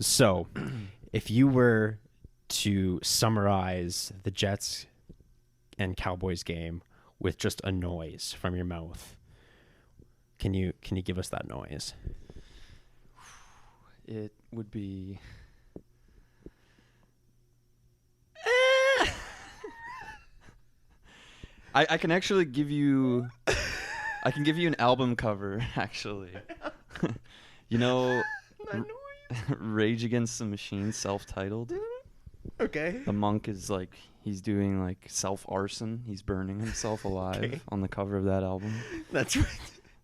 So, if you were to summarize the Jets and Cowboys game with just a noise from your mouth, can you give us that noise? It would be. I can actually give you. I can give you an album cover, actually. You know, Rage Against the Machine, self-titled. Okay. The monk is like, he's doing like self-arson. He's burning himself alive on the cover of that album. That's right.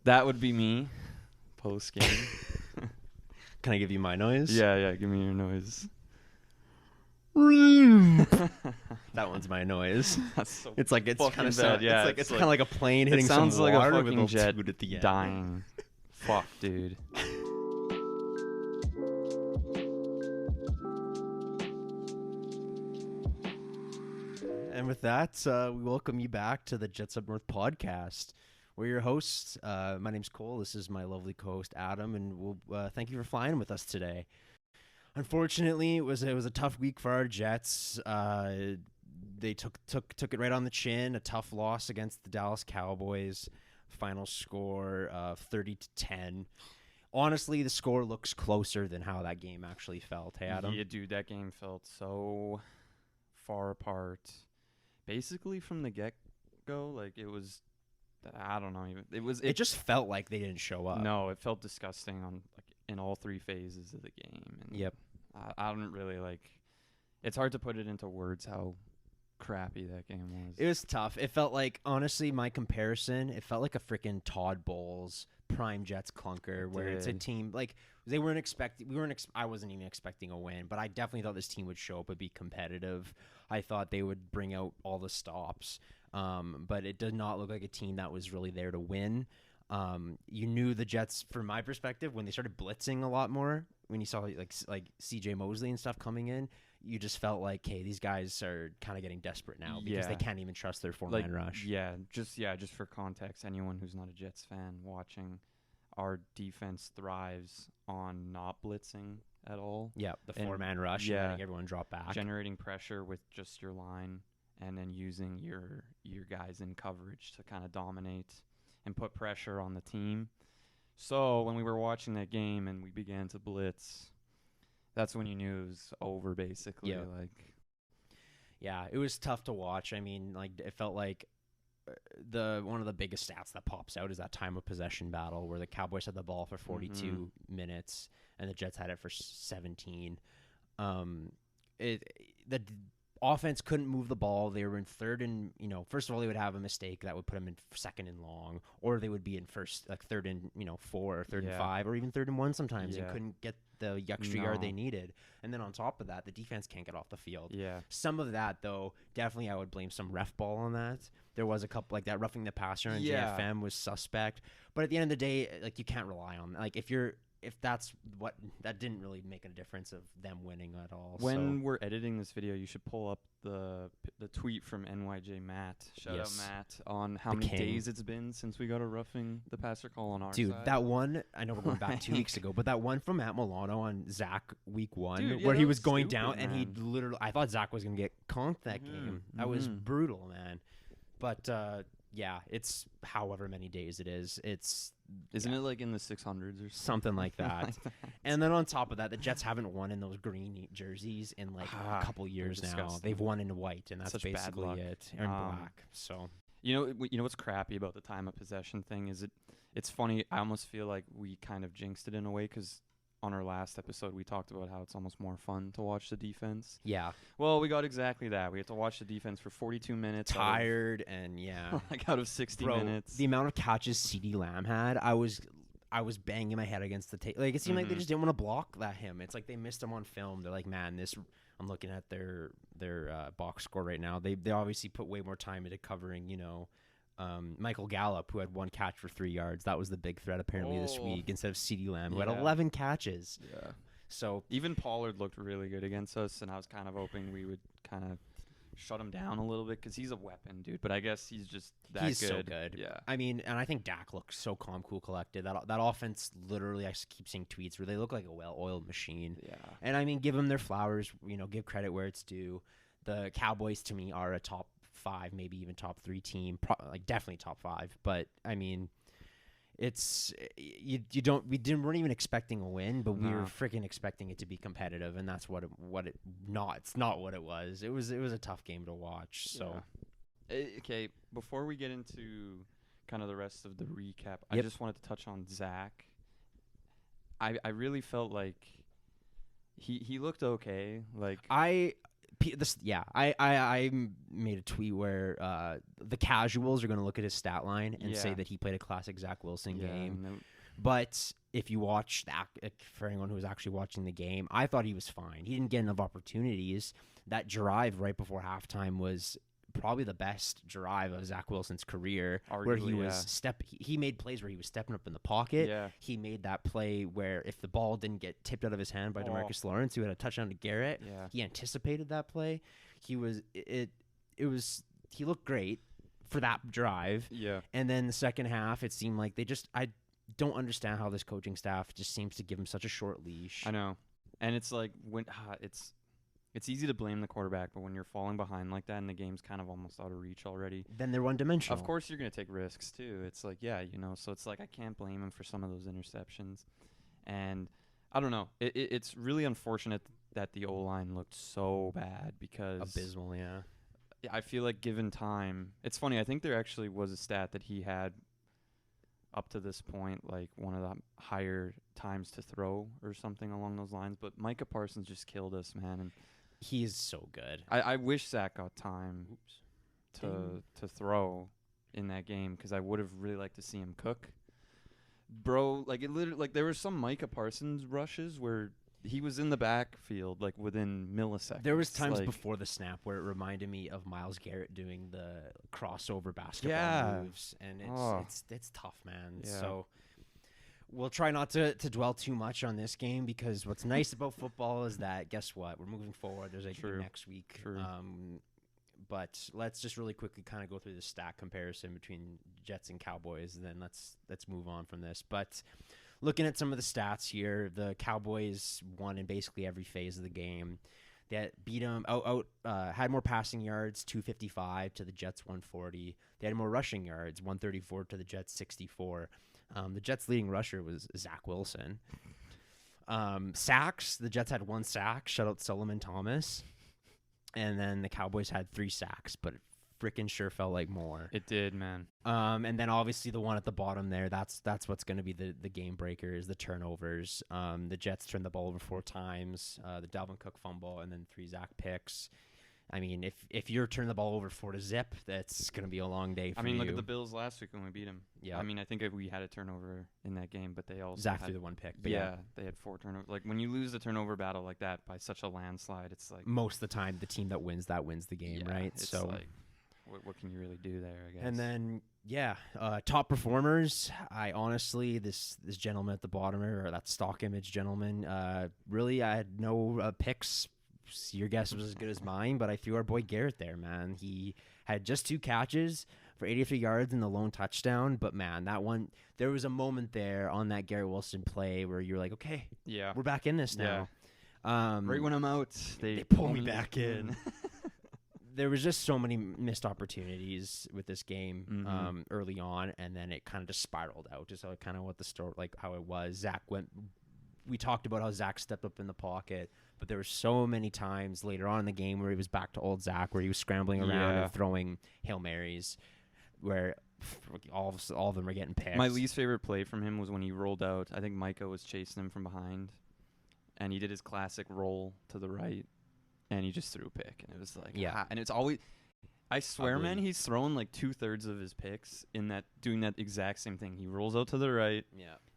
That would be me, post-game. Can I give you my noise? Yeah, give me your noise. That one's my noise. That's so It's kind of bad. Yeah, it's kind of like a plane hitting it sounds some like water a with fucking jet toot at the end. dying. Fuck, dude. And with that, we welcome you back to the Jets Up North podcast. We're your hosts. My name's Cole. This is my lovely co-host Adam, and we'll thank you for flying with us today. Unfortunately, it was a tough week for our Jets. They took it right on the chin. A tough loss against the Dallas Cowboys. Final score of 30-10. Honestly, the score looks closer than how that game actually felt. Hey, Adam? Yeah, dude, that game felt so far apart. Basically, from the get-go, like it was. I don't know even. It just felt like they didn't show up. No, it felt disgusting on in all three phases of the game. And Yep. I don't really like. It's hard to put it into words how crappy that game was. It was tough. It felt like, honestly, my comparison, it felt like a freaking Todd Bowles Prime Jets clunker, where it's a team like they weren't expecting. I wasn't even expecting a win, but I definitely thought this team would show up and be competitive. I thought they would bring out all the stops, but it did not look like a team that was really there to win. You knew the Jets, from my perspective, when they started blitzing a lot more, when you saw like C.J. Mosley and stuff coming in, you just felt like, hey, these guys are kind of getting desperate now because they can't even trust their four-man rush. Just for context, anyone who's not a Jets fan watching, our defense thrives on not blitzing at all. Yeah, the four-man rush, and letting everyone drop back. Generating pressure with just your line, and then using your guys in coverage to kind of dominate and put pressure on the team. So when we were watching that game and we began to blitz, that's when you knew it was over, basically. Yeah, it was tough to watch. I mean, like it felt like one of the biggest stats that pops out is that time of possession battle where the Cowboys had the ball for 42 minutes and the Jets had it for 17. The offense couldn't move the ball. They were in third and, first of all, they would have a mistake that would put them in second and long, or they would be in third and, 4 or third and 5, or even third and 1 sometimes. They couldn't get the extra yard they needed. And then on top of that, the defense can't get off the field. Yeah. Some of that, though, definitely I would blame some ref ball on that. There was a couple like that roughing the passer on JFM was suspect. But at the end of the day, like you can't rely on that. Like if that's what that didn't really make a difference of them winning at all. When we're editing this video, you should pull up the tweet from NYJ Matt. Shout out Matt on how many days it's been since we got a roughing the passer call on our side. Dude, that one, I know we're going back 2 weeks ago, but that one from Matt Milano on Zach week 1, Dude, where he was stupid, going down man. and he literally, I thought Zach was going to get conked that game. That was brutal, man. But it's however many days it is. Isn't it like in the 600s or something like that? And then on top of that, the Jets haven't won in those green jerseys in like a couple years now. They've won in white, and that's Such basically it, or in black. So you know what's crappy about the time of possession thing is it's funny. I almost feel like we kind of jinxed it in a way because on our last episode we talked about how it's almost more fun to watch the defense. Yeah. Well, we got exactly that. We had to watch the defense for 42 minutes. Tired out of 60 minutes. The amount of catches CeeDee Lamb had, I was banging my head against the table. Like it seemed like they just didn't want to block him. It's like they missed him on film. They're like, man, I'm looking at their box score right now. They obviously put way more time into covering, Michael Gallup, who had 1 catch for 3 yards. That was the big threat apparently this week instead of CeeDee Lamb, who had 11 catches. Yeah. So even Pollard looked really good against us, and I was kind of hoping we would kind of shut him down a little bit because he's a weapon, dude. But I guess he's just that He's good. so good. Yeah. I mean, and I think Dak looks so calm, cool, collected. That offense, literally, I keep seeing tweets where they look like a well-oiled machine. Yeah. And I mean, give them their flowers. Give credit where it's due. The Cowboys, to me, are a top 5, maybe even top 3 team. Definitely top 5. But I mean, it's we weren't even expecting a win, but we were freaking expecting it to be competitive, and that's it's not what it was. It was a tough game to watch. So okay, before we get into kind of the rest of the recap, I just wanted to touch on Zach. I really felt like he looked okay. Like I made a tweet where the casuals are going to look at his stat line and say that he played a classic Zach Wilson game. But if you watch for anyone who was actually watching the game, I thought he was fine. He didn't get enough opportunities. That drive right before halftime was probably the best drive of Zach Wilson's career, arguably, where he was he made plays where he was stepping up in the pocket. Yeah. He made that play where if the ball didn't get tipped out of his hand by DeMarcus Lawrence, who had a touchdown to Garrett, he anticipated that play. He looked great for that drive. Yeah. And then the second half, it seemed like I don't understand how this coaching staff just seems to give him such a short leash. I know. And it's like it's easy to blame the quarterback, but when you're falling behind like that and the game's kind of almost out of reach already, then they're one-dimensional. Of course you're going to take risks too. It's like, so it's like I can't blame him for some of those interceptions. And I don't know. It's really unfortunate that the O-line looked so bad because... Abysmal, yeah. I feel like given time... It's funny, I think there actually was a stat that he had up to this point, like one of the higher times to throw or something along those lines. But Micah Parsons just killed us, man. And he is so good. I wish Zach got time to throw in that game because I would have really liked to see him cook. Bro, like it literally, like there were some Micah Parsons rushes where he was in the backfield like within milliseconds. There was times before the snap where it reminded me of Myles Garrett doing the crossover basketball moves, and it's tough, man. Yeah. So we'll try not to dwell too much on this game because what's nice about football is that, guess what? We're moving forward. There's a game next week. But let's just really quickly kind of go through the stat comparison between Jets and Cowboys, and then let's move on from this. But looking at some of the stats here, the Cowboys won in basically every phase of the game. They beat them had more passing yards, 255 to the Jets 140. They had more rushing yards, 134 to the Jets 64. The Jets' leading rusher was Zach Wilson. Sacks, the Jets had 1 sack, shut out Solomon Thomas. And then the Cowboys had 3 sacks, but it freaking sure felt like more. It did, man. And then obviously the one at the bottom there, that's what's going to be the game breaker is the turnovers. The Jets turned the ball over 4 times, the Dalvin Cook fumble, and then 3 Zach picks. I mean, if you're turning the ball over 4-0, that's going to be a long day for you. Look at the Bills last week when we beat them. Yeah. I mean, I think we had a turnover in that game, but they also Zach threw the 1 pick. But yeah, they had 4 turnovers. Like, when you lose the turnover battle like that by such a landslide, it's like... Most of the time, the team that wins the game, right? It's so like, what can you really do there, I guess? And then, top performers. I honestly, this gentleman at the bottom, or that stock image gentleman, really, I had no picks. Your guess was as good as mine, but I threw our boy Garrett there, man. He had just 2 catches for 83 yards and the lone touchdown, but man, that one, there was a moment there on that Garrett Wilson play where you're like, okay, we're back in this now. Right when I'm out, they pull me back in. There was just so many missed opportunities with this game early on, and then it kind of just spiraled out. Just kind of what the story, like how it was. We talked about how Zach stepped up in the pocket, but there were so many times later on in the game where he was back to old Zach, where he was scrambling around and throwing Hail Marys, where all of them were getting picked. My least favorite play from him was when he rolled out. I think Micah was chasing him from behind, and he did his classic roll to the right, and he just threw a pick, and it was like, and it's always... I swear, man, he's throwing like 2/3 of his picks doing that exact same thing. He rolls out to the right,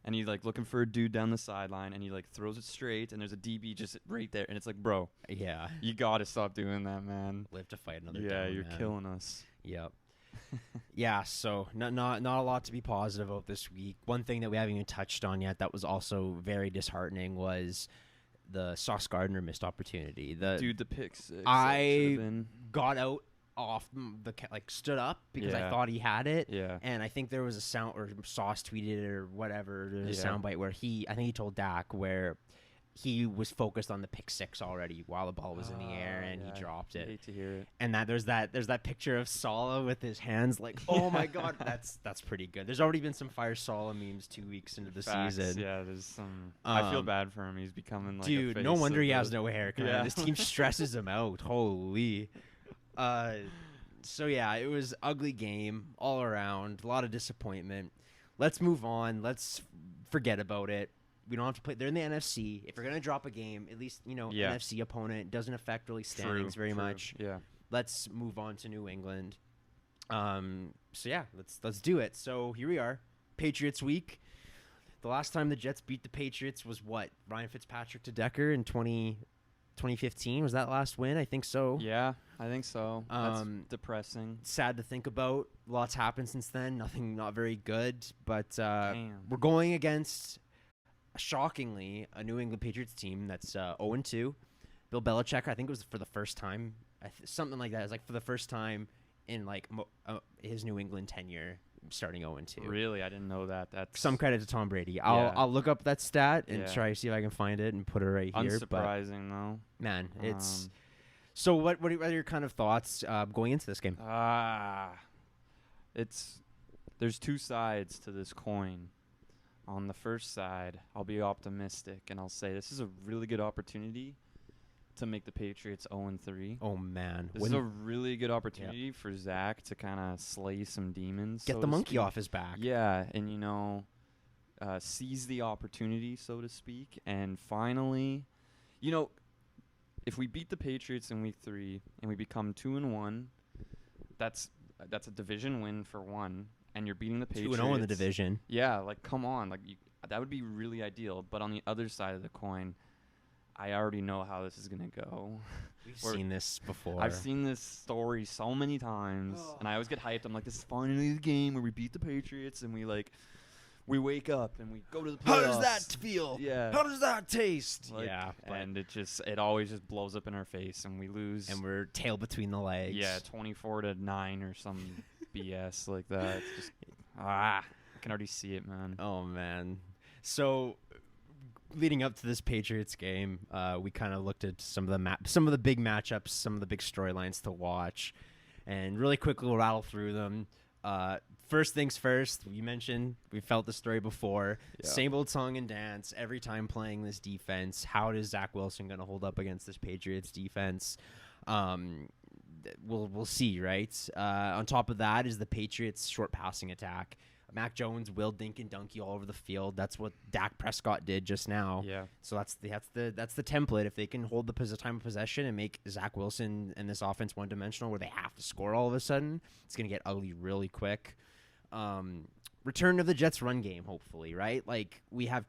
and he's like looking for a dude down the sideline, and he like throws it straight, and there's a DB just right there, and it's like, bro, you gotta stop doing that, man. Live to fight another. Yeah, down, you're man. killing us. Yep. So not a lot to be positive about this week. One thing that we haven't even touched on yet that was also very disheartening was the Sauce Gardner missed opportunity. Dude, the pick six. I got out off stood up because I Yeah. thought he had it. Yeah. And I think there was a sound, or Sauce tweeted it or whatever, there's a Yeah. soundbite where I think he told Dak where he was focused on the pick six already while the ball was in the air and he dropped I it. hate to hear it. And there's that picture of Saleh with his hands like, oh my god, that's pretty good. There's already been some fire Saleh memes 2 weeks into the season. Yeah, there's some. I feel bad for him. He's becoming like dude. a face No wonder of he has the- no hair. Yeah. This team stresses him out. Holy. So yeah, it was ugly game all around. A lot of disappointment. Let's move on. Let's forget about it. We don't have to play. They're in the NFC. If you're gonna drop a game, at least Yeah. NFC opponent doesn't affect really standings very much. Yeah. Let's move on to New England. So yeah, let's do it. So here we are, Patriots week. The last time the Jets beat the Patriots was what? Ryan Fitzpatrick to Decker in 2015. Was that last win? I think so. Yeah, I think so. That's depressing. Sad to think about. Lots happened since then. Nothing, not very good. But Damn. we're going against, shockingly, a New England Patriots team that's 0-2. Bill Belichick, I think it was for the first time, something like that. It was like for the first time in like his New England tenure, starting 0-2. Really, I didn't know that. That's Some credit to Tom Brady. I'll look up that stat and Yeah. try to see if I can find it and put it right here. But unsurprising though. man, it's so. What are your kind of thoughts going into this game? There's two sides to this coin. On the first side, I'll be optimistic and I'll say this is a really good opportunity to make the Patriots 0-3. Oh man, This is a really good opportunity for Zach to kind of slay some demons. get so the to monkey speak. off his back. Yeah, and seize the opportunity, so to speak. And finally, if we beat the Patriots in week 3 and we become 2-1, that's a division win for one. And you're beating the Patriots. 2-0 in the division. Yeah, like come on, that would be really ideal. But on the other side of the coin, I already know how this is gonna go. We've seen this before. I've seen this story so many times, and I always get hyped. I'm like, this is finally the game where we beat the Patriots, and we wake up and we go to the playoffs. How does that feel? Yeah. How does that taste? Like, yeah. And it always just blows up in our face, and we lose. And we're tail between the legs. Yeah, 24-9 or some BS like that. It's just I can already see it, man. Oh man. So leading up to this Patriots game, we kind of looked at some of the big matchups, some of the big storylines to watch, and really quickly we'll rattle through them. First things first, you mentioned we felt the story before. Yeah. Same old song and dance every time playing this defense. How is Zach Wilson going to hold up against this Patriots defense? We'll see, right? On top of that is the Patriots' short passing attack. Mac Jones will dink and dunk you all over the field. That's what Dak Prescott did just now. Yeah. So that's the template. If they can hold the time of possession and make Zach Wilson and this offense one-dimensional where they have to score all of a sudden, it's going to get ugly really quick. Return of the Jets run game, hopefully, right? Like we have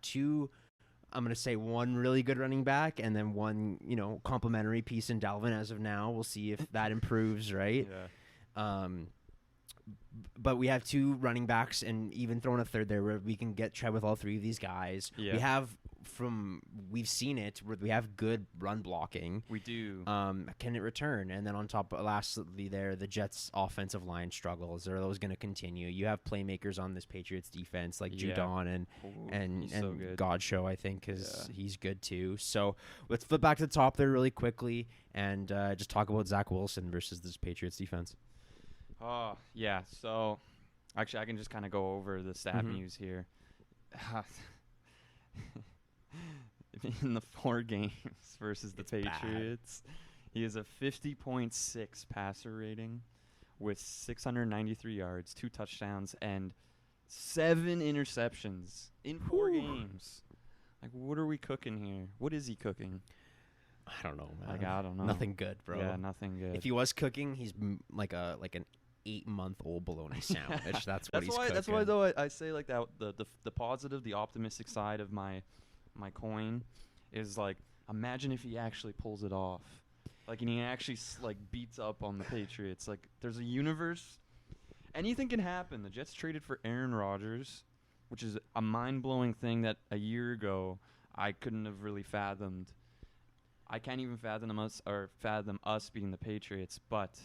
I'm going to say one really good running back and then one, complimentary piece in Dalvin as of now. We'll see if that improves, right? Yeah. But we have two running backs and even throwing a third there where we can get tread with all three of these guys. Yeah. We've seen it where we have good run blocking. We do. Can it return? And then on top, lastly, the Jets' offensive line struggles. Are those going to continue? You have playmakers on this Patriots defense like Judon and he's so good. Godshow, I think, because he's good too. So let's flip back to the top there really quickly and just talk about Zach Wilson versus this Patriots defense. Oh, yeah. So, actually, I can just kind of go over the stat news here. In the 4 games versus the Patriots, he has a 50.6 passer rating with 693 yards, 2 touchdowns, and 7 interceptions in 4 games. Like, what are we cooking here? What is he cooking? I don't know, man. Like, I don't know. Nothing good, bro. Yeah, nothing good. If he was cooking, he's like an 8-month-old bologna sandwich. That's what he's cooking. That's why, though, I say like that. The positive, the optimistic side of my coin is like, imagine if he actually pulls it off, like, and he actually beats up on the Patriots. Like, there's a universe, anything can happen. The Jets traded for Aaron Rodgers, which is a mind blowing thing that a year ago I couldn't have really fathomed. I can't even fathom us beating the Patriots, but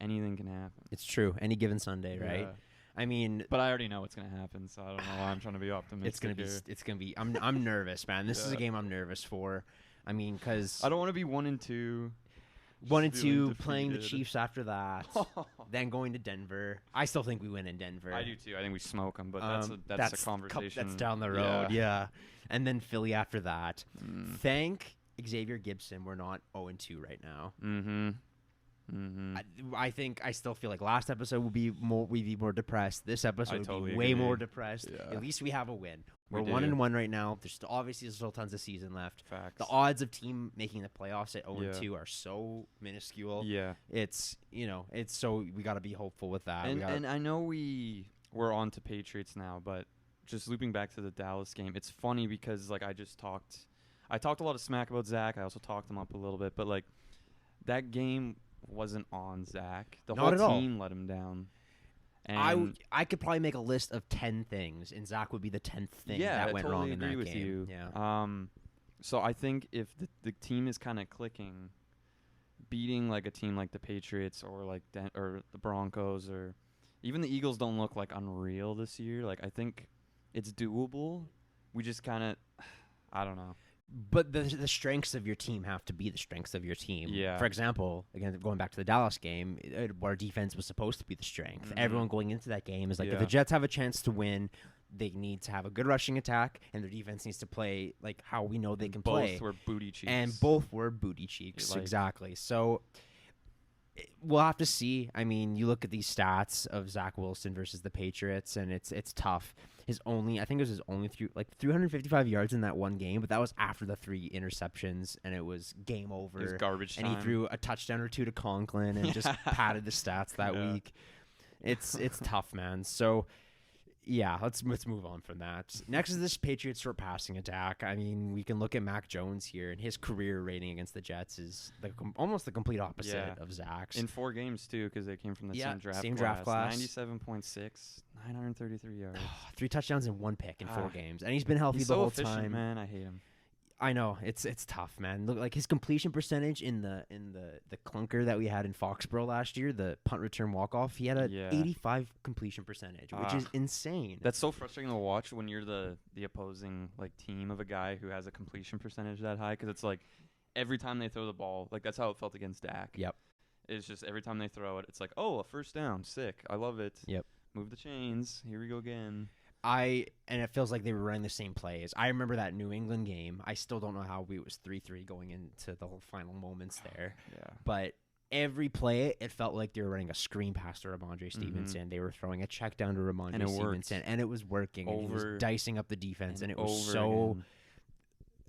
anything can happen. It's true. Any given Sunday, right? Yeah. I mean, But I already know what's gonna happen, so I don't know why I'm trying to be optimistic. it's gonna be. I'm nervous, man. This is a Yeah. game I'm nervous for. I mean, because I don't want to be 1-2. 1-2, playing the defeated. Chiefs after that, then going to Denver. I still think we win in Denver. I do too. I think we smoke them, but that's a conversation. That's down the road, yeah. And then Philly after that. Thank Xavier Gibson, we're not 0-2 right now. I think I still feel like last episode we'd be more depressed. This episode would be way more depressed. Yeah. At least we have a win. We're 1-1 right now. There's still tons of season left. Facts. The odds of team making the playoffs at 0-2 are so minuscule. Yeah. It's so we got to be hopeful with that. And I know we're on to Patriots now, but just looping back to the Dallas game, it's funny because like I talked a lot of smack about Zach. I also talked him up a little bit, but like that game wasn't on Zach. The whole team let him down. And I could probably make a list of 10 things, and Zach would be the 10th thing that went wrong in that game. You. Yeah. So I think if the team is kind of clicking, beating like a team like the Patriots or like or the Broncos or even the Eagles don't look like unreal this year. Like I think it's doable. We just kind of, I don't know. But the strengths of your team have to be the strengths of your team. Yeah. For example, again, going back to the Dallas game, our defense was supposed to be the strength. Everyone going into that game is like, if the Jets have a chance to win, they need to have a good rushing attack, and their defense needs to play like how we know they can play. Both were booty cheeks. And both were booty cheeks, exactly. So we'll have to see. I mean, you look at these stats of Zach Wilson versus the Patriots, and it's tough. I think it was his only 355 yards in that one game, but that was after the 3 interceptions, and it was game over. It was garbage time. And he threw a touchdown or 2 to Conklin and just padded the stats that week. It's tough, man. So yeah, let's move on from that. Next is this Patriots short passing attack. I mean, we can look at Mac Jones here, and his career rating against the Jets is almost the complete opposite of Zach's. In 4 games, too, because they came from the same draft class. 97.6, 933 yards. 3 touchdowns and 1 pick in 4 games. And he's been healthy the whole time. Man. I hate him. I know it's tough, man. Look, like his completion percentage in the clunker that we had in Foxborough last year, the punt return walk off, he had a 85 completion percentage, which is insane. That's so frustrating to watch when you're the opposing like team of a guy who has a completion percentage that high, because it's like every time they throw the ball, like that's how it felt against Dak. Yep. It's just every time they throw it, it's like, oh, a first down, sick, I love it. Yep. Move the chains. Here we go again. And it feels like they were running the same plays. I remember that New England game. I still don't know how it was 3-3 going into the whole final moments there. Yeah. But every play, it felt like they were running a screen pass to Ramondre Stevenson. They were throwing a check down to Ramondre Stevenson, and it was working. And he was dicing up the defense, and it was so. Again.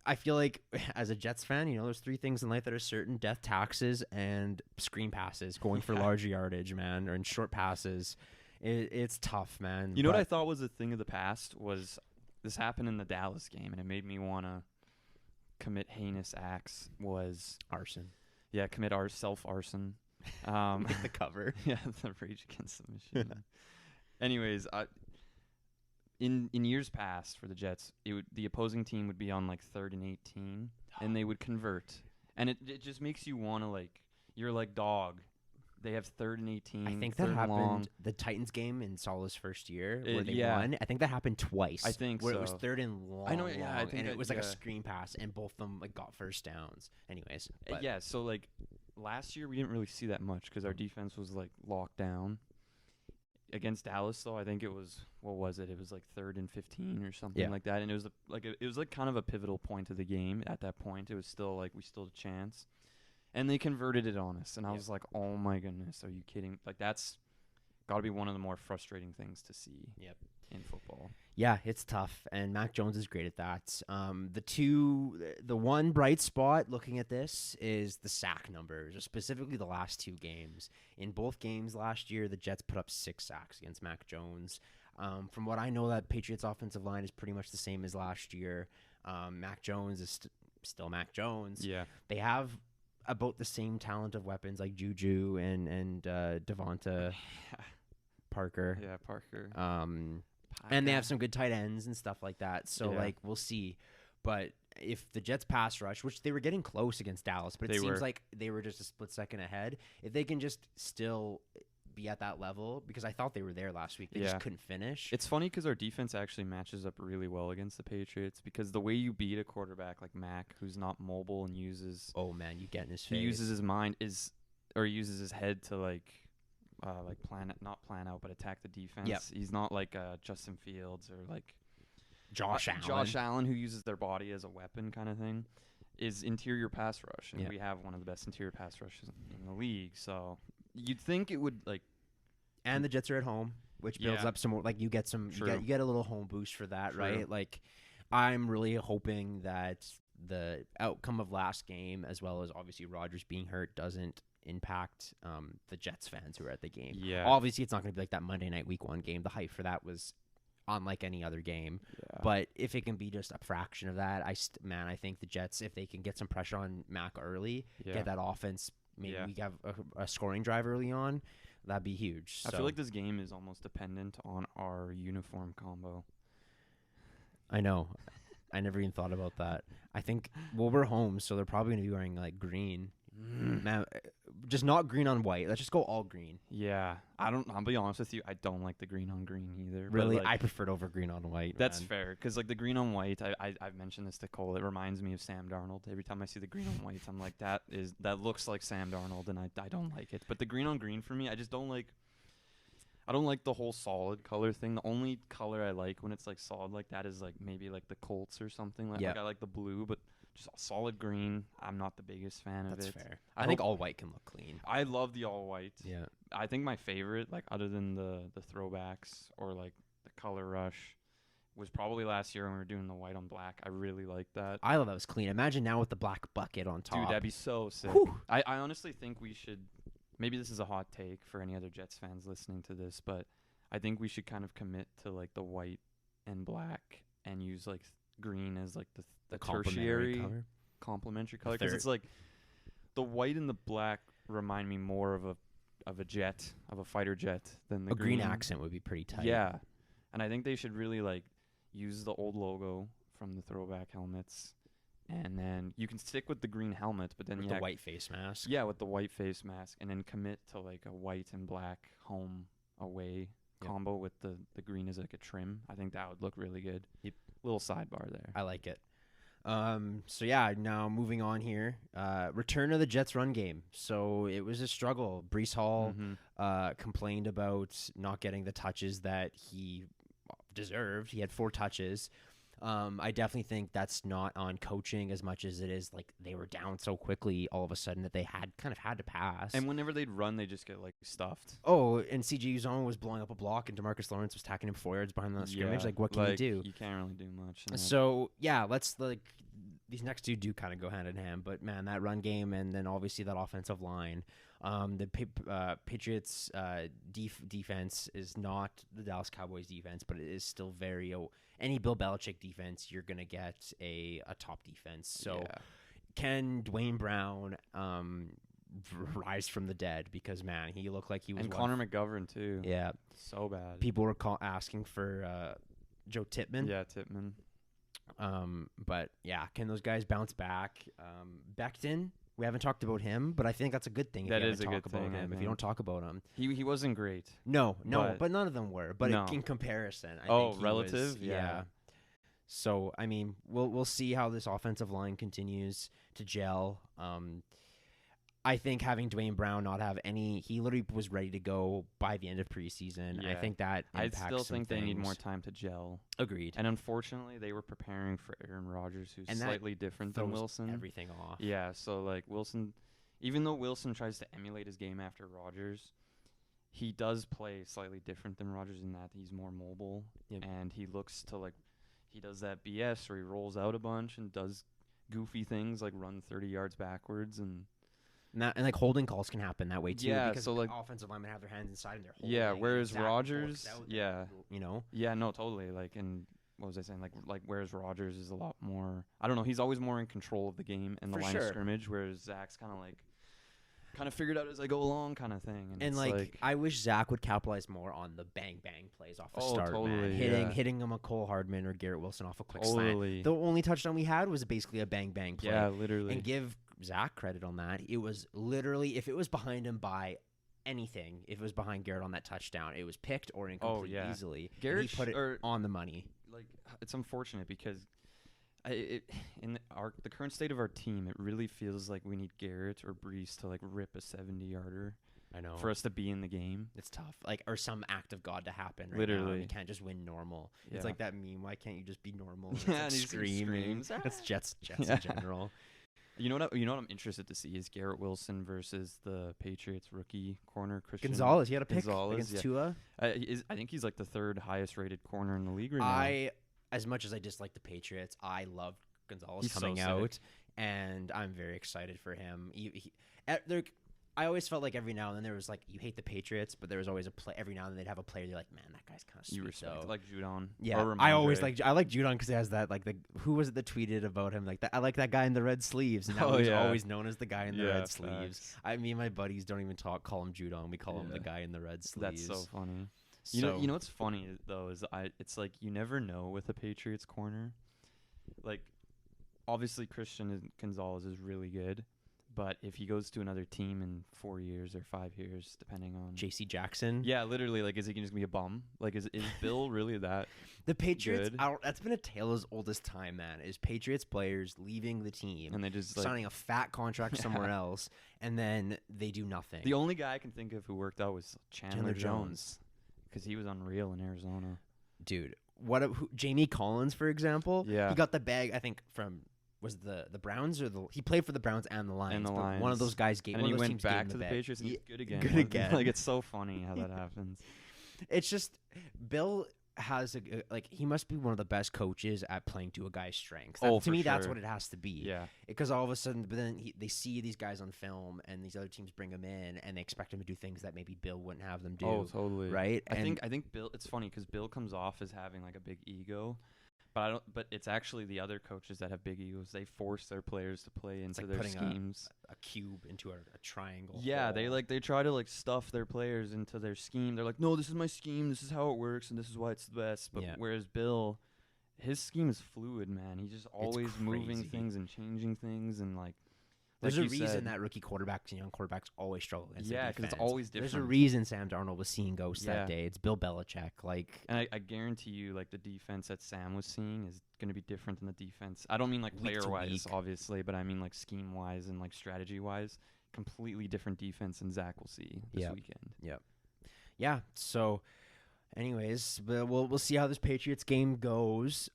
I feel like as a Jets fan, there's 3 things in life that are certain: death, taxes, and screen passes, going for large yardage, man, or in short passes. It's tough, man. You know what I thought was a thing of the past was this happened in the Dallas game, and it made me want to commit heinous acts. Was arson? Yeah, commit self-arson. Make the cover. Yeah, the Rage Against the Machine. Anyways, in years past for the Jets, the opposing team would be on like 3rd and 18, and they would convert, and it just makes you want to you're like dog. They have 3rd and 18. I think that happened the Titans game in Saleh's first year where they won. I think that happened twice. I think where so. it was 3rd and long. I know. Yeah, I think and it was like a screen pass, and both of them got first downs. Anyways, so last year we didn't really see that much because our defense was locked down. Against Dallas, though, I think it was what was it? It was 3rd and 15 or something like that, and it was kind of a pivotal point of the game. At that point, it was still we still had a chance. And they converted it on us, and I was like, "Oh my goodness, are you kidding?" That's got to be one of the more frustrating things to see. In football. Yeah, it's tough, and Mac Jones is great at that. The one bright spot looking at this is the sack numbers, specifically the last 2 games. In both games last year, the Jets put up 6 sacks against Mac Jones. From what I know, that Patriots offensive line is pretty much the same as last year. Mac Jones is still Mac Jones. Yeah, they have about the same talent of weapons like Juju and Devonta Parker. Yeah, Parker. And they have some good tight ends and stuff like that. So we'll see. But if the Jets pass rush, which they were getting close against Dallas, but it seems like they were just a split second ahead. If they can just still be at that level, because I thought they were there last week, they just couldn't finish. It's funny because our defense actually matches up really well against the Patriots, because the way you beat a quarterback like Mac, who's not mobile and uses you get in his face. He uses his mind or uses his head to not plan out, but attack the defense. Yep. He's not like Justin Fields or like Josh Allen. Josh Allen, who uses their body as a weapon kind of thing, is interior pass rush. And we have one of the best interior pass rushes in the league. So you'd think it would like. And the Jets are at home, which builds up some more. Like you get you get a little home boost for that, right? Like I'm really hoping that the outcome of last game, as well as obviously Rodgers being hurt, doesn't impact the Jets fans who are at the game. Yeah. Obviously, it's not going to be like that Monday night Week 1 game. The hype for that was unlike any other game. Yeah. But if it can be just a fraction of that, I think the Jets, if they can get some pressure on Mac early, get that offense, maybe we have a scoring drive early on, that'd be huge. I feel like this game is almost dependent on our uniform combo. I know. I never even thought about that. I think, we're home, so they're probably going to be wearing, like, green. Man, just not green on white. Let's just go all green. Yeah. I'll be honest with you, I don't like the green on green either. Really? But, like, I prefer it over green on white. That's fair, because, like, the green on white, I've mentioned this to Cole, it reminds me of Sam Darnold. Every time I see the green on white, I'm like, that looks like Sam Darnold, and I don't like it. But the green on green, for me, I just don't like... I don't like the whole solid color thing. The only color I like when it's like solid like that is like maybe like the Colts or something. Like I like the blue, but just solid green, I'm not the biggest fan of it. That's fair. I think all white can look clean. I love the all white. Yeah. I think my favorite, like other than the throwbacks or like the color rush, was probably last year when we were doing the white on black. I really liked that. I thought that was clean. Imagine now with the black bucket on top. Dude, that'd be so sick. I honestly think we should. Maybe this is a hot take for any other Jets fans listening to this, but I think we should kind of commit to like the white and black and use like green as like the tertiary complementary color, because it's like the white and the black remind me more of a jet, of a fighter jet, than the green accent would be pretty tight. Yeah, and I think they should really like use the old logo from the throwback helmets. And then you can stick with the green helmet, but then with the white face mask. Yeah, with the white face mask, and then commit to like a white and black home away combo with the green as like a trim. I think that would look really good. Yep. Little sidebar there. I like it. So yeah, now moving on here. Return of the Jets run game. So it was a struggle. Breece Hall complained about not getting the touches that he deserved. He had 4 touches. I definitely think that's not on coaching as much as it is like they were down so quickly all of a sudden that they had to pass. And whenever they'd run, they just get like stuffed. Oh, and CJ Uzomah was blowing up a block, and DeMarcus Lawrence was tacking him 4 yards behind the scrimmage. Like, what can you do? You can't really do much. So yeah, let's these next two do kind of go hand in hand. But man, that run game and then obviously that offensive line. The Patriots defense is not the Dallas Cowboys defense, but it is still very any Bill Belichick defense, you're gonna get a top defense. So can Dwayne Brown rise from the dead? Because man, he looked like he was. And Connor McGovern too. Yeah, so bad. People were asking for Joe Tippmann. Yeah, Tippmann. But yeah, can those guys bounce back? Becton. We haven't talked about him, but I think that's a good thing. That is a good thing. If you don't talk about him, he wasn't great. No, but none of them were. But in comparison, I think he relative, was, yeah. So I mean, we'll see how this offensive line continues to gel. I think having Dwayne Brown not have any, he literally was ready to go by the end of preseason. Yeah. I think that impacts I still think things. They need more time to gel. Agreed. And unfortunately, they were preparing for Aaron Rodgers, who's slightly different than Wilson. Everything off. Yeah, so like Wilson, even though Wilson tries to emulate his game after Rodgers, he does play slightly different than Rodgers in that he's more mobile, and he looks to like, he does that BS where he rolls out a bunch and does goofy things like run 30 yards backwards and like holding calls can happen that way too. Yeah, because so like offensive linemen have their hands inside and they're holding. Yeah, whereas Rodgers, yeah, no, totally. Like, and what was I saying? Like whereas Rodgers is a lot more. I don't know. He's always more in control of the game and the line of scrimmage, whereas Zach's kind of like kind of figure it out as I go along kind of thing. And like I wish Zach would capitalize more on the bang plays off the start, totally, man. Hitting a McCole Hardman or Garrett Wilson off a quick slant. The only touchdown we had was basically a bang play. Yeah, literally. And give Zach credit on that. It was literally, if it was behind him by anything, if it was behind Garrett on that touchdown, it was picked or incomplete easily. Garrett he put it on the money. Like, it's unfortunate because in the current state of our team, it really feels like we need Garrett or Brees to like rip a 70-yarder. I know. For us to be in the game. It's tough. Like, or some act of God to happen right literally. now. You can't just win normal. Yeah. It's like that meme, why can't you just be normal? It's yeah, like screaming. That's Jets in general. You know what I'm interested to see is Garrett Wilson versus the Patriots rookie corner Christian Gonzalez. He had a pick against Tua. I think he's like the third highest rated corner in the league right now. As much as I dislike the Patriots, I loved Gonzalez coming out, and I'm very excited for him. I always felt like every now and then there was like, you hate the Patriots, but there was always a play. Every now and then they'd have a player you're like, man, that guy's kind of sweet. You respect like Judon. Yeah, I like Judon because he has that like who was it that tweeted about him like that? I like that guy in the red sleeves, and that was always known as the guy in the red sleeves. Me and my buddies don't even call him Judon. We call him the guy in the red sleeves. That's so funny. You know what's funny though is it's like you never know with a Patriots corner. Like, obviously Christian Gonzalez is really good. But if he goes to another team in 4 years or 5 years, depending on J.C. Jackson, yeah, literally, like, is he just gonna be a bum? Like, is Bill really that? The Patriots, good? That's been a tale as old as time, man. Is Patriots players leaving the team and they just signing a fat contract somewhere else, and then they do nothing. The only guy I can think of who worked out was Chandler Jones, because he was unreal in Arizona. Dude, Jamie Collins, for example? Yeah, he got the bag, I think, from. Was the Browns or he played for the Browns and the Lions? One of those guys gave. And he went back to the Patriots and he's good again. Good again. Like, it's so funny how that happens. It's just Bill has he must be one of the best coaches at playing to a guy's strengths. To me, that's what it has to be. Yeah. Because all of a sudden, but then they see these guys on film, and these other teams bring him in, and they expect him to do things that maybe Bill wouldn't have them do. Oh, totally. Right. I think Bill. It's funny because Bill comes off as having like a big ego. But it's actually the other coaches that have big egos. They force their players to play into their schemes. A cube into a triangle. Yeah, they try to like stuff their players into their scheme. They're like, no, this is my scheme. This is how it works, and this is why it's the best. But whereas Bill, his scheme is fluid, man. He's just always moving things and changing things, and like. There's a reason that rookie quarterbacks and young quarterbacks always struggle against because it's always different. There's a reason Sam Darnold was seeing ghosts that day. It's Bill Belichick. And I guarantee you, like, the defense that Sam was seeing is going to be different than the defense. I don't mean, like, player-wise, obviously, but I mean, like, scheme-wise and, like, strategy-wise. Completely different defense than Zach will see this weekend. Yep. Yeah, so, anyways, we'll see how this Patriots game goes.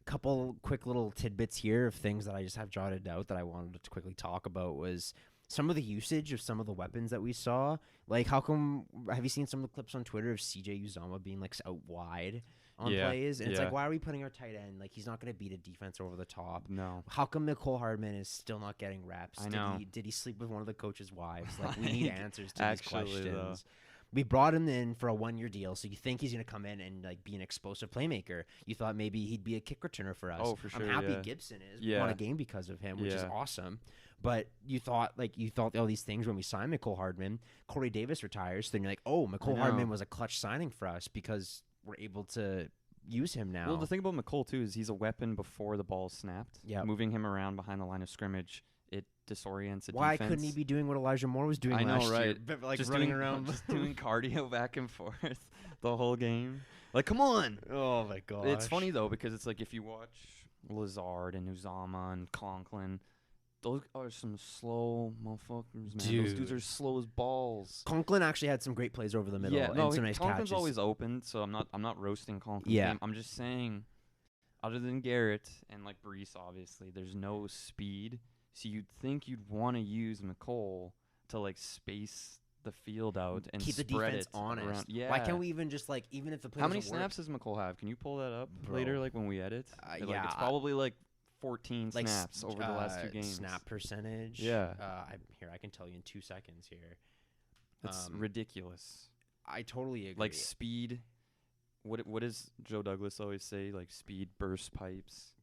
Couple quick little tidbits here of things that I just have jotted out that I wanted to quickly talk about was some of the usage of some of the weapons that we saw. Like, have you seen some of the clips on Twitter of CJ Uzomah being like out wide on plays? And it's like, why are we putting our tight end? Like, he's not going to beat a defense over the top. No. How come McCole Hardman is still not getting reps? I know. Did he sleep with one of the coach's wives? Like, we need answers to these questions. We brought him in for a 1-year deal, so you think he's going to come in and like be an explosive playmaker. You thought maybe he'd be a kick returner for us. Oh, for sure. I'm happy Gibson is. We won a game because of him, which is awesome. But you thought all these things when we signed McCole Hardman. Corey Davis retires, so then you're like, oh, McCole Hardman was a clutch signing for us because we're able to use him now. Well, the thing about McCole too is he's a weapon before the ball is snapped. Yeah, moving him around behind the line of scrimmage. It disorients a Why defense. couldn't he be doing what Elijah Moore was doing last year? Like just running around. Just doing cardio back and forth the whole game. Like, come on. Oh, my God. It's funny, though, because it's like if you watch Lazard and Uzomah and Conklin, those are some slow motherfuckers, man. Those dudes are slow as balls. Conklin actually had some great plays over the middle and some nice Conklin's catches. Always open, so I'm not roasting Conklin. Yeah. I'm just saying, other than Garrett and, like, Brees, obviously, there's no speed. So you'd think you'd want to use McCole to like space the field out and keep the spread defense it honest. Around. Yeah. Why can't we even just like even if the play How many snaps does McCole have? Can you pull that up later, like when we edit? It's probably like 14 snaps over the last 2 games. Snap percentage. Yeah. I can tell you in 2 seconds here. That's ridiculous. I totally agree. Like speed. What does Joe Douglas always say? Like speed burst pipes.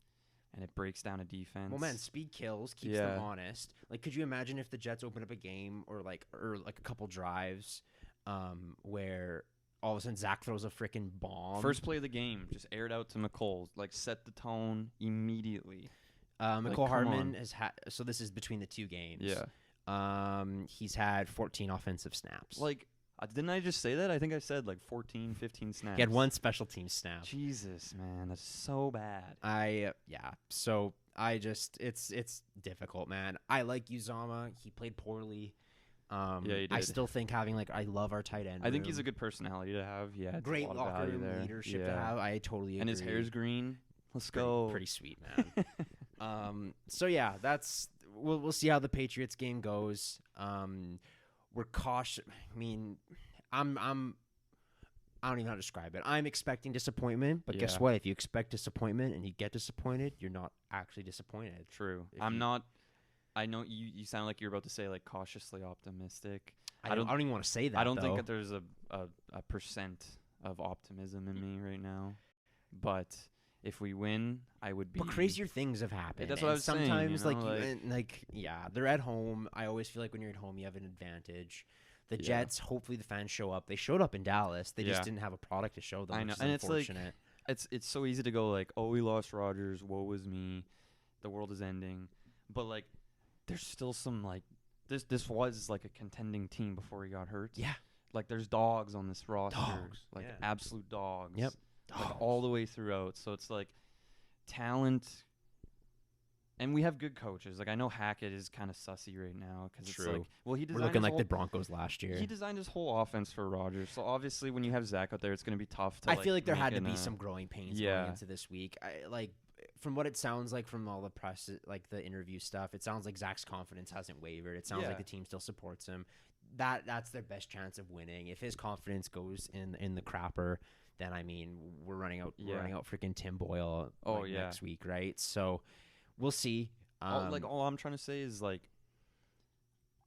and it breaks down a defense. Well, man, speed kills, keeps them honest. Like, could you imagine if the Jets open up a game or a couple drives where all of a sudden Zach throws a freaking bomb? First play of the game, just air it out to McColl. Like, set the tone immediately. McCole Hardman has had, so this is between the two games. Yeah. He's had 14 offensive snaps. Like, didn't I just say that? I think I said like 14, 15 snaps. He had 1 special team snap. Jesus, man, that's so bad. So I just it's difficult, man. I like Uzomah. He played poorly. Yeah, he did. I still think I love our tight end. I think he's a good personality to have. Yeah, great locker room leadership to have. I totally agree. And his hair's green. Let's go. Pretty sweet, man. So yeah, we'll see how the Patriots game goes. We're cautious. I mean, I don't even know how to describe it. I'm expecting disappointment, but guess what? If you expect disappointment and you get disappointed, you're not actually disappointed. True. Not. I know you sound like you're about to say like cautiously optimistic. I don't even want to say that. I don't think that there's a percent of optimism in me right now, but if we win, I would be. But crazier things have happened. That's what I was saying. Sometimes, they're at home. I always feel like when you're at home, you have an advantage. The Jets, hopefully the fans show up. They showed up in Dallas. They just didn't have a product to show them. I know, which is and unfortunate. it's so easy to go like, oh, we lost Rodgers. Woe is me. The world is ending. But like, there's still some like this was like a contending team before he got hurt. Yeah. Like there's dogs on this roster. Like absolute dogs. Yep. Like all the way throughout. So it's like talent, and we have good coaches. Like I know Hackett is kind of sussy right now because it's like, well, he designed. We're looking like the Broncos last year. He designed his whole offense for Rodgers. So obviously, when you have Zach out there, it's going to be tough to. I feel like there had to be some growing pains going into this week. From what it sounds like from all the press, like the interview stuff, it sounds like Zach's confidence hasn't wavered. It sounds like the team still supports him. That's their best chance of winning. If his confidence goes in the crapper, then I mean we're running out freaking Tim Boyle next week, right? So we'll see. All I'm trying to say is like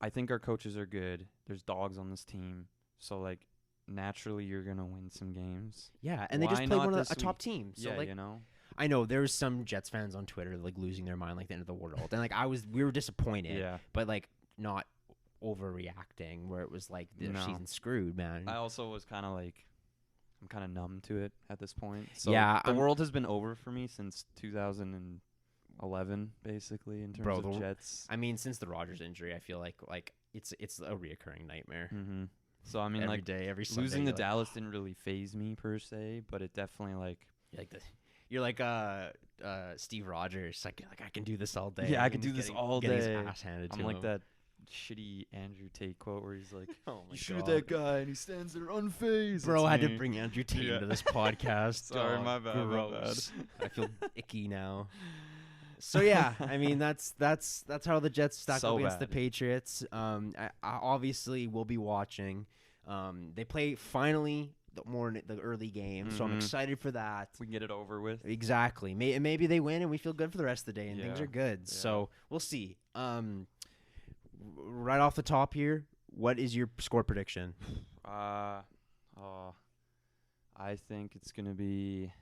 I think our coaches are good. There's dogs on this team, so like naturally you're gonna win some games. Yeah, and they just played one of a top team. So yeah, like, you know. I know there's some Jets fans on Twitter like losing their mind like the end of the world, and like we were disappointed, but like not overreacting where it was like the season's screwed, man. I also was kind of like I'm kind of numb to it at this point. So the world has been over for me since 2011, basically in terms of Jets. I mean, since the Rodgers injury, I feel like it's a reoccurring nightmare. Mm-hmm. So I mean, every day, every Sunday, losing to Dallas didn't really faze me per se, but it definitely You're like Steve Rogers. Like I can do this all day. Yeah, I can do this all day. His ass handed to him. I'm like that shitty Andrew Tate quote where he's like, you shoot that guy and he stands there unfazed. Bro, I had to bring Andrew Tate into this podcast. Sorry, my bad. Gross. I feel icky now. So yeah, I mean that's how the Jets stack up against the Patriots. I obviously will be watching. They play finally the early game, so I'm excited for that. We can get it over with. Exactly. Maybe they win and we feel good for the rest of the day and things are good. Yeah. So we'll see. Right off the top here, what is your score prediction? I think it's gonna be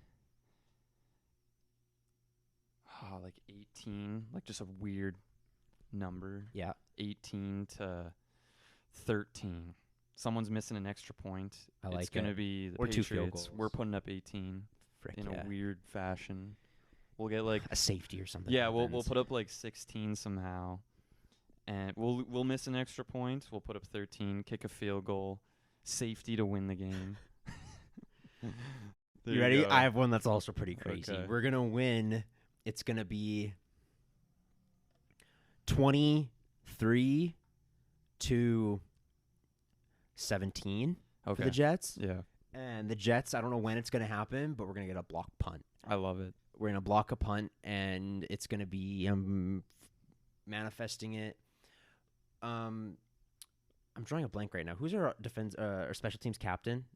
like 18, like just a weird number. Yeah, 18-13. Someone's missing an extra point. It's going to be the Patriots. 2 field goals. We're putting up 18 in a weird fashion. We'll get like a safety or something. Yeah, we'll put up like 16 somehow. And we'll miss an extra point. We'll put up 13, kick a field goal, safety to win the game. You ready? Go. I have one that's also pretty crazy. Okay. We're going to win. It's going to be 23-17 for the Jets. Yeah. And the Jets, I don't know when it's going to happen, but we're going to get a block punt. I love it. We're going to block a punt, and it's going to be manifesting it. I'm drawing a blank right now. Who's our our special teams captain?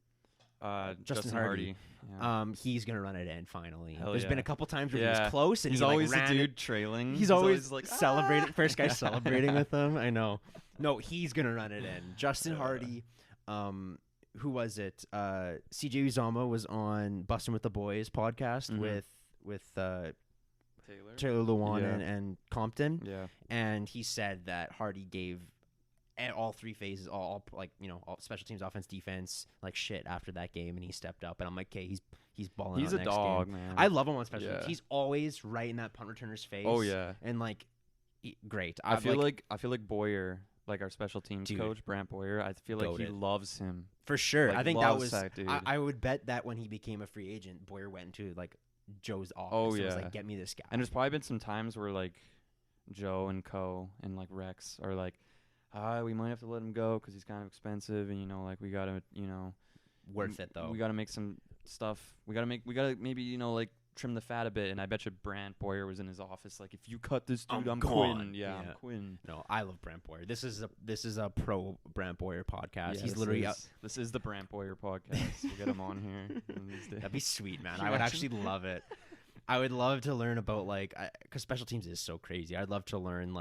Justin Hardy. Yeah. He's gonna run it in finally. Hell There's been a couple times where he was close, and he's always the dude trailing. He's always like celebrating. First guy celebrating with him. I know. No, he's gonna run it in. Justin Hardy. Who was it? CJ Uzomah was on Bustin' with the Boys podcast with Taylor. Lewan, Yeah. and Compton. Yeah. And he said that Hardy gave all three phases, all special teams, offense, defense, like shit after that game, and he stepped up. And I'm like, okay, he's balling. He's out a next dog, game. man. I love him on special Yeah. teams. He's always right in that punt returner's face. Oh yeah. And like, great. I feel like Boyer, like our special teams Dude. coach, Brant Boyer, I feel like he Goated. loves him. For sure. Like, I think that loves was. that dude. I would bet that when he became a free agent, Boyer went into like Joe's office. Oh, and was yeah. like, get me this guy. And there's probably been some times where like Joe and Co and like Rex are like, we might have to let him go because he's kind of expensive, and like we gotta Worth it though. We gotta make some stuff. We gotta maybe like trim the fat a bit. And I bet you Brant Boyer was in his office like, if you cut this dude, I'm gone. quitting. Yeah, I'm quitting. No, I love Brant Boyer. This is a pro Brant Boyer podcast. Yeah, He's literally this is the Brant Boyer podcast. We'll get him on here these days. That'd be sweet, man. Can I you would imagine? actually love it. I would love to learn about because special teams is so crazy. I'd love to learn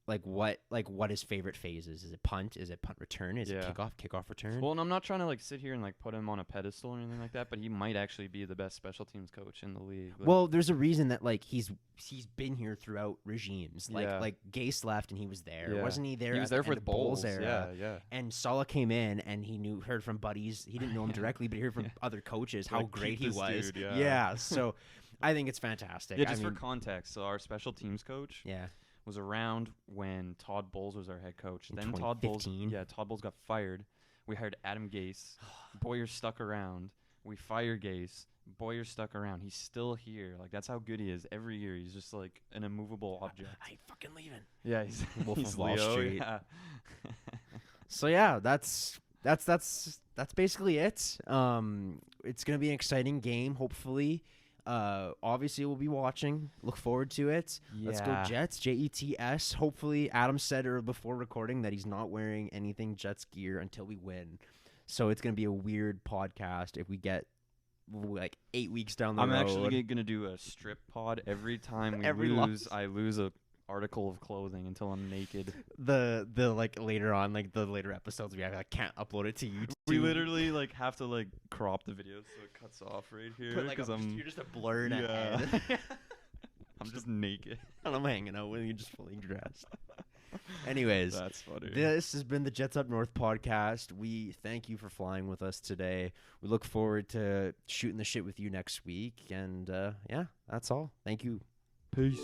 what his favorite phase is. Is it punt? Is it punt return? Is it kickoff return? Well, and I'm not trying to sit here and put him on a pedestal or anything like that, but he might actually be the best special teams coach in the league. Well, there's a reason that he's been here throughout regimes. Yeah. Like Gase left and he was there. Yeah. Wasn't he there? He was at there the for end the of Bulls era. Yeah. And Saleh came in and he heard from buddies. He didn't know him directly, but he heard from other coaches how great he keep this was. dude, yeah. So I think it's fantastic. Yeah, just for context, so our special teams coach was around when Todd Bowles was our head coach. In Then Todd Bowles got fired. We hired Adam Gase. Boyer stuck around. We fired Gase. Boyer stuck around. He's still here. That's how good he is. Every year he's just an immovable object. I ain't fucking leaving. Yeah, he's Wolf he's of Wall Leo, Street. Yeah. So yeah, that's basically it. It's gonna be an exciting game. Hopefully, obviously we'll be watching. Look forward to it. Let's go Jets. Jets. Hopefully, Adam said before recording that he's not wearing anything Jets gear until we win. So it's gonna be a weird podcast if we get 8 weeks down the road. I'm actually gonna do a strip pod every time we lose. I lose a article of clothing until I'm naked. The later on, the later episodes we have, I can't upload it to YouTube. We literally have to crop the video so it cuts off right here because you're just a blurred head. I'm just naked and I'm hanging out when you're just fully dressed. Anyways, that's funny. This has been the Jets Up North podcast. We thank you for flying with us today. We look forward to shooting the shit with you next week. And that's all. Thank you. Peace.